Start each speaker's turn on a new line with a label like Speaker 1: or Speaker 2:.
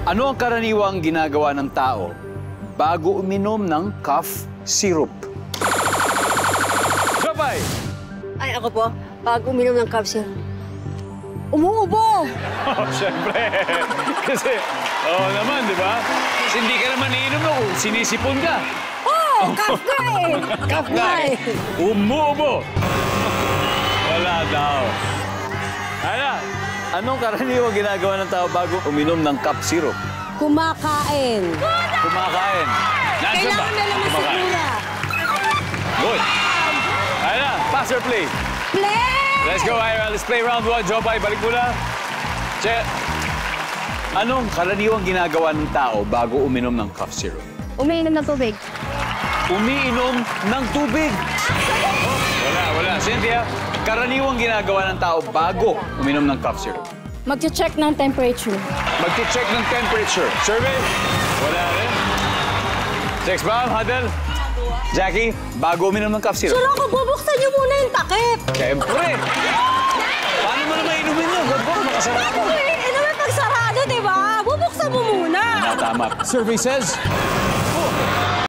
Speaker 1: Ano ang karaniwang ginagawa ng tao bago uminom ng cough syrup? Jopay!
Speaker 2: Ay, ako po, pag uminom ng cough syrup, umuubo!
Speaker 1: Oh, syempre. Kasi, naman, di ba? Kasi hindi ka naman iinom kung sinisipon ka.
Speaker 2: Oh, cough nga eh! Cough nga eh!
Speaker 1: Umuubo! Wala daw. Anong karaniwang ginagawa ng tao bago uminom ng cough syrup?
Speaker 2: Kumakain.
Speaker 1: Kumakain. Nasaan ba?
Speaker 2: Kailangan na naman sa
Speaker 1: Kumakain.
Speaker 2: kula.
Speaker 1: Good. Pass or play?
Speaker 2: Play!
Speaker 1: Let's go, Ira. Let's play round 1. Jopay, balik muna. Che, anong karaniwang ginagawa ng tao bago uminom ng cough syrup?
Speaker 2: Umiinom ng tubig.
Speaker 1: Umiinom ng tubig. Oh, wala. Cynthia, karaniwang ginagawa ng tao bago uminom ng cough syrup?
Speaker 2: Mag-check ng temperature.
Speaker 1: Mag-check ng temperature. Survey? Wala rin. Sex bomb, Huddle? Jackie, bago uminom ng cough syrup?
Speaker 2: Sir, ako, bubuksan niyo muna yung takip.
Speaker 1: Siyempre. Paano mo naman inumin yun? Gagawin, makasarado.
Speaker 2: Eh naman pag sarado, di ba? Bubuksan mo muna.
Speaker 1: Tama. Survey says...